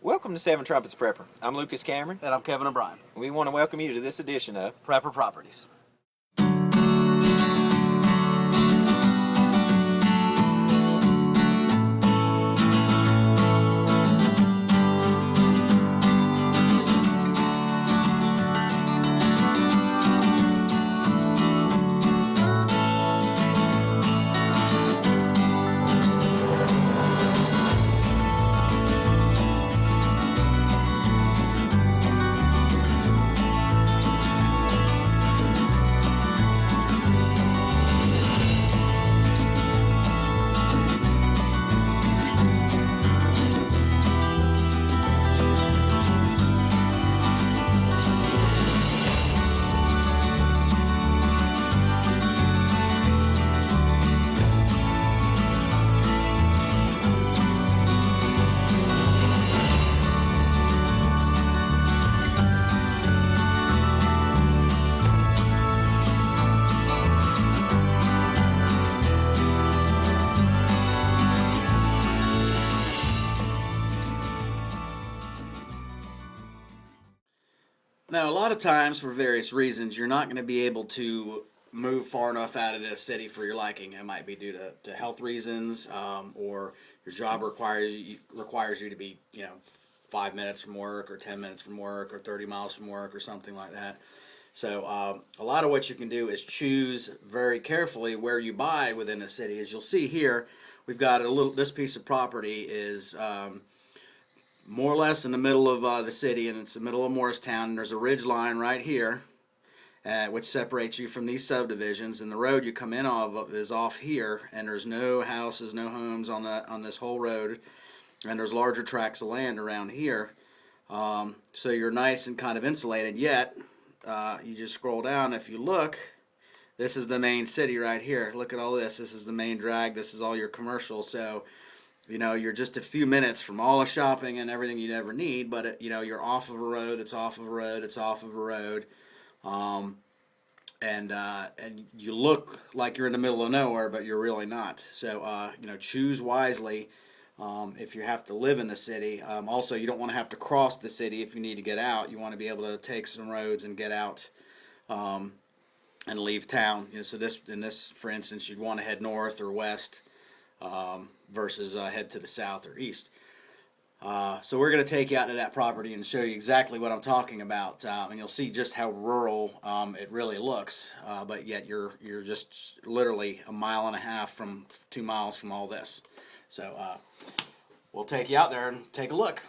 Welcome to Seven Trumpets Prepper. I'm Lucas Cameron. And I'm Kevin O'Brien. We want to welcome you to this edition of Prepper Properties. Now, a lot of times, for various reasons, you're not going to be able to move far enough out of the city for your liking. It might be due to health reasons, or your job requires you to be, 5 minutes from work, or 10 minutes from work, or 30 miles from work, or something like that. So a lot of what you can do is choose very carefully where you buy within the city. As you'll see here, we've got this piece of property is more or less in the middle of the city, and it's the middle of Morristown, and there's a ridge line right here which separates you from these subdivisions, and the road you come in off is off here, and there's no houses, no homes on this whole road, and there's larger tracts of land around here, so you're nice and kind of insulated. Yet you just scroll down, if you look, this is the main city right here. Look at all this. This is the main drag. This is all your commercial. So you're just a few minutes from all the shopping and everything you'd ever need, but you're off of a road, it's off of a road, it's off of a road, and you look like you're in the middle of nowhere, but you're really not. So choose wisely if you have to live in the city. Also, you don't want to have to cross the city if you need to get out. You want to be able to take some roads and get out and leave town. So this, for instance, you'd want to head north or west. Versus head to the south or east. So we're going to take you out to that property and show you exactly what I'm talking about, and you'll see just how rural it really looks. But yet you're just literally 1.5 miles from 2 miles from all this. So we'll take you out there and take a look.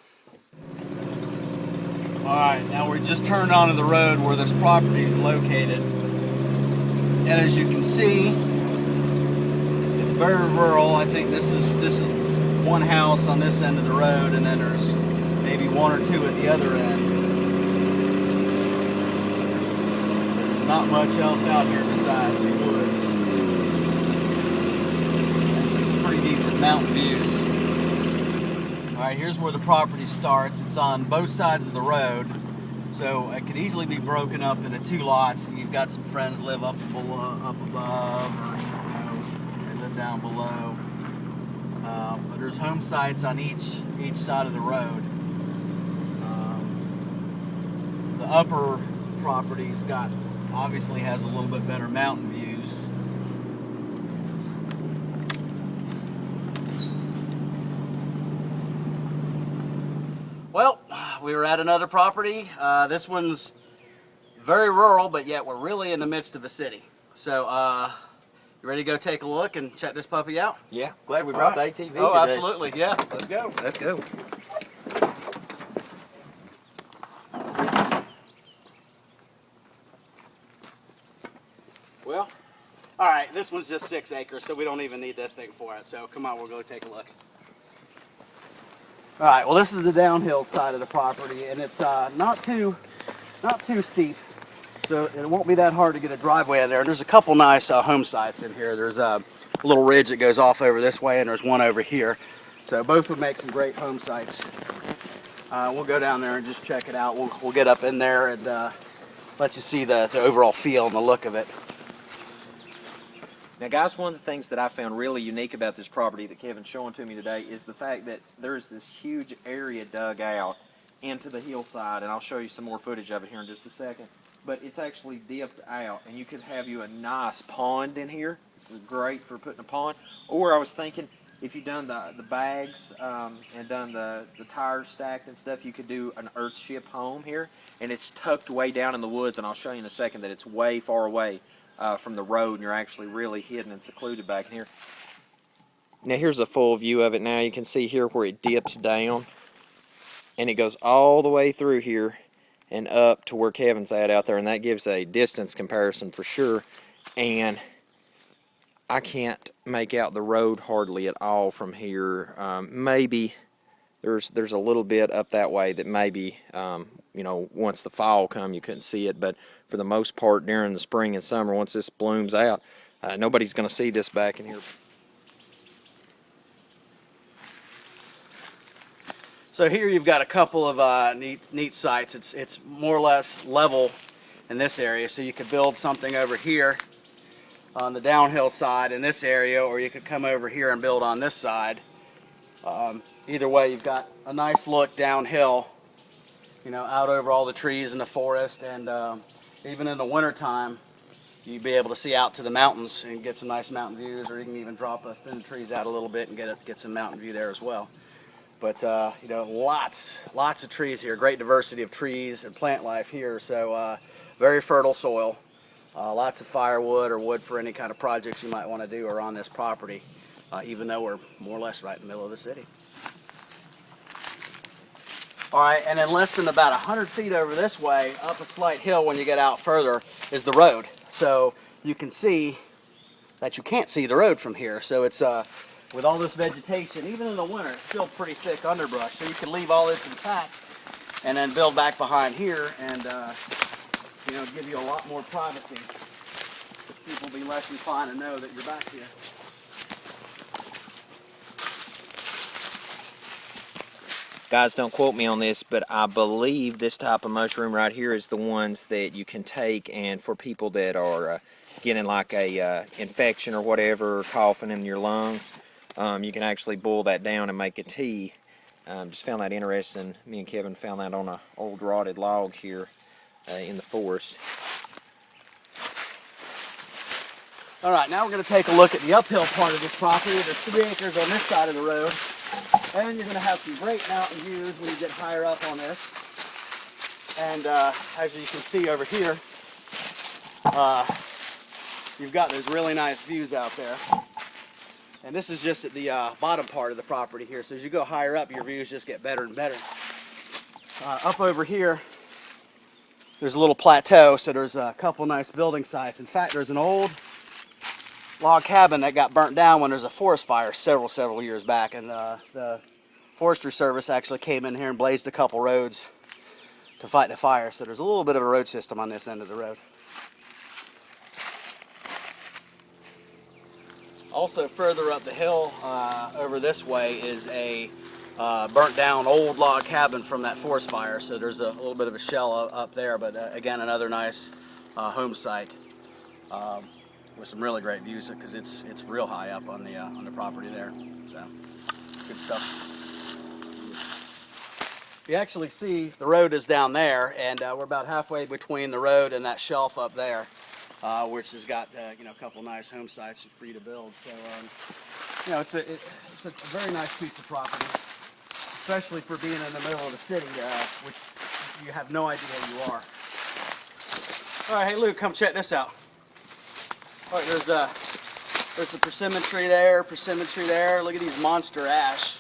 All right, now we just turned onto the road where this property is located, and as you can see, very rural. I think this is one house on this end of the road, and then there's maybe one or two at the other end. There's not much else out here besides woods and some pretty decent mountain views. All right, here's where the property starts. It's on both sides of the road, so it could easily be broken up into 2 lots. And you've got some friends live up above, or down below, but there's home sites on each side of the road. The upper property's obviously has a little bit better mountain views. Well, we were at another property. This one's very rural, but yet we're really in the midst of a city. So you ready to go take a look and check this puppy out? Yeah, glad we brought the ATV today. Oh, absolutely, yeah. Let's go. Let's go. Well, all right, this one's just 6 acres, so we don't even need this thing for it. So come on, we'll go take a look. All right, well, this is the downhill side of the property, and it's not too steep. So it won't be that hard to get a driveway in there. And there's a couple nice home sites in here. There's a little ridge that goes off over this way, and there's one over here. So both would make some great home sites. We'll go down there and just check it out. We'll get up in there and let you see the overall feel and the look of it. Now, guys, one of the things that I found really unique about this property that Kevin's showing to me today is the fact that there's this huge area dug out into the hillside, and I'll show you some more footage of it here in just a second. But it's actually dipped out, and you could have you a nice pond in here. This is great for putting a pond. Or I was thinking, if you've done the bags and done the tires stacked and stuff, you could do an earthship home here, and it's tucked way down in the woods, and I'll show you in a second that it's way far away from the road, and you're actually really hidden and secluded back in here. Now here's a full view of it now. You can see here where it dips down, and it goes all the way through here and up to where Kevin's at out there, and that gives a distance comparison for sure. And I can't make out the road hardly at all from here. Maybe there's a little bit up that way that maybe you know, once the fall come you couldn't see it, but for the most part during the spring and summer, once this blooms out, nobody's going to see this back in here. So here you've got a couple of neat sites. It's more or less level in this area, so you could build something over here on the downhill side in this area, or you could come over here and build on this side. Either way, you've got a nice look downhill, you know, out over all the trees in the forest, and even in the wintertime, you'd be able to see out to the mountains and get some nice mountain views, or you can even drop a thin trees out a little bit and get some mountain view there as well. But you know, lots of trees here, great diversity of trees and plant life here, so very fertile soil. Lots of firewood or wood for any kind of projects you might want to do are on this property, even though we're more or less right in the middle of the city. All right, and then less than about 100 feet over this way, up a slight hill when you get out further, is the road. So you can see that you can't see the road from here. So it's with all this vegetation, even in the winter, it's still pretty thick underbrush. So you can leave all this intact and then build back behind here and you know, give you a lot more privacy. People will be less inclined to know that you're back here. Guys, don't quote me on this, but I believe this type of mushroom right here is the ones that you can take, and for people that are getting like a infection or whatever, or coughing in your lungs, you can actually boil that down and make a tea. Just found that interesting. Me and Kevin found that on an old rotted log here in the forest. All right, now we're going to take a look at the uphill part of this property. There's 3 acres on this side of the road, and you're going to have some great mountain views when you get higher up on this. And as you can see over here, you've got those really nice views out there. And this is just at the bottom part of the property here. So as you go higher up, your views just get better and better. Up over here, there's a little plateau, so there's a couple nice building sites. In fact, there's an old log cabin that got burnt down when there's a forest fire several years back, and the Forestry Service actually came in here and blazed a couple roads to fight the fire. So there's a little bit of a road system on this end of the road. Also further up the hill over this way is a burnt down old log cabin from that forest fire. So there's a little bit of a shell up there, but again, another nice home site with some really great views, because it's real high up on the property there. So good stuff. You actually see the road is down there, and we're about halfway between the road and that shelf up there, which has got you know, a couple nice home sites for you to build. So you know, it's a very nice piece of property, especially for being in the middle of the city, which you have no idea you are. All right, hey Luke, come check this out. All right, there's a persimmon tree there, Look at these monster ash.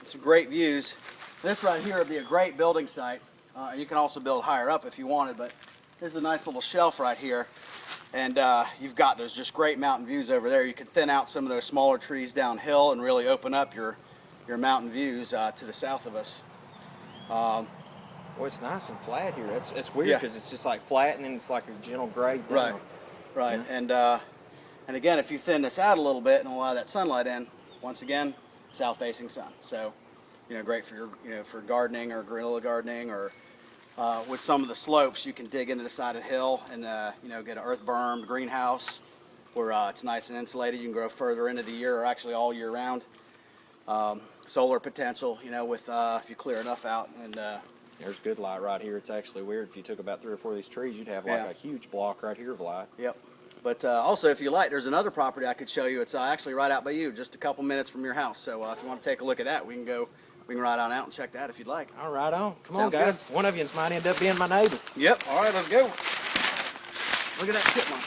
Some great views. This right here would be a great building site. You can also build higher up if you wanted, but there's a nice little shelf right here, and you've got those just great mountain views over there. You can thin out some of those smaller trees downhill and really open up your mountain views to the south of us. Well, it's nice and flat here. It's weird because it's just like flat, and then it's like a gentle grade down. Right. Yeah. And again, if you thin this out a little bit and allow that sunlight in, once again, south-facing sun. So, you know, great for your, for gardening or guerrilla gardening, or with some of the slopes, you can dig into the side of the hill and, get an earth berm, greenhouse, where it's nice and insulated. You can grow further into the year, or actually all year round. Solar potential, you know, with if you clear enough out. And there's good light right here. It's actually weird. If you took about 3 or 4 of these trees, you'd have like a huge block right here of light. Yep. But also, if you like, there's another property I could show you. It's actually right out by you, just a couple minutes from your house. So if you want to take a look at that, we can ride on out and check that if you'd like. All right, on. Come Sounds on, guys. good. One of you might end up being my neighbor. Yep. All right, let's go. Look at that chipmunk.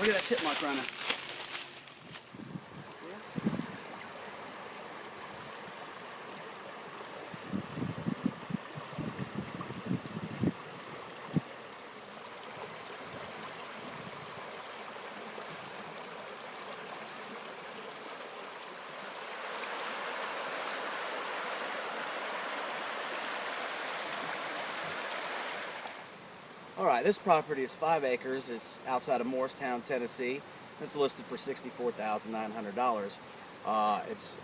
Look at that chipmunk running. All right, this property is 5 acres. It's outside of Morristown, Tennessee. It's listed for $64,900. It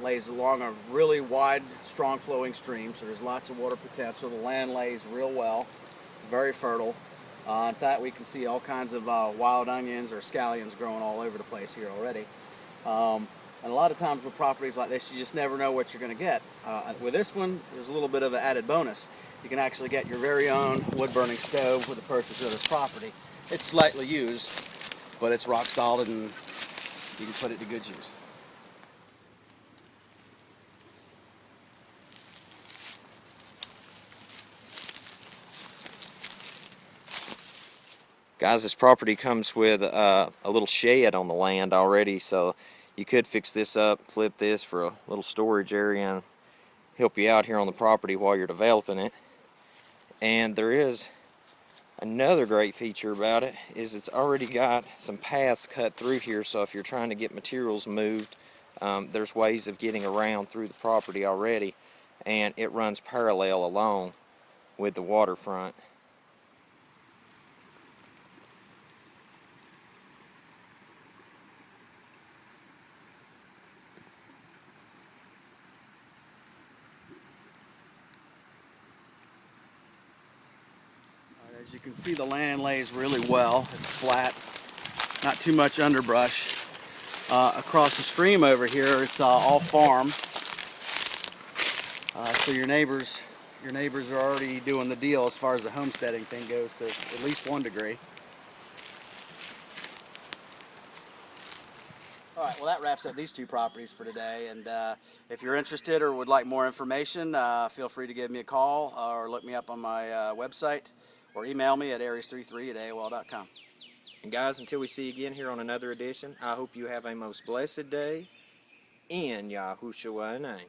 lays along a really wide, strong flowing stream, so there's lots of water potential. The land lays real well. It's very fertile. In fact, we can see all kinds of wild onions or scallions growing all over the place here already. And a lot of times with properties like this, you just never know what you're going to get. With this one, there's a little bit of an added bonus. You can actually get your very own wood-burning stove with the purchase of this property. It's slightly used, but it's rock solid and you can put it to good use. Guys, this property comes with a little shed on the land already, so you could fix this up, flip this for a little storage area, and help you out here on the property while you're developing it. And there is another great feature about it, is it's already got some paths cut through here, so if you're trying to get materials moved, there's ways of getting around through the property already, and it runs parallel along with the waterfront. As you can see, the land lays really well. It's flat, not too much underbrush. Across the stream over here, it's all farm. So your neighbors are already doing the deal as far as the homesteading thing goes to at least 1 degree. All right, well that wraps up these 2 properties for today. And if you're interested or would like more information, feel free to give me a call or look me up on my website, or email me at aries33@aol.com. And guys, until we see you again here on another edition, I hope you have a most blessed day in Yahushua's name.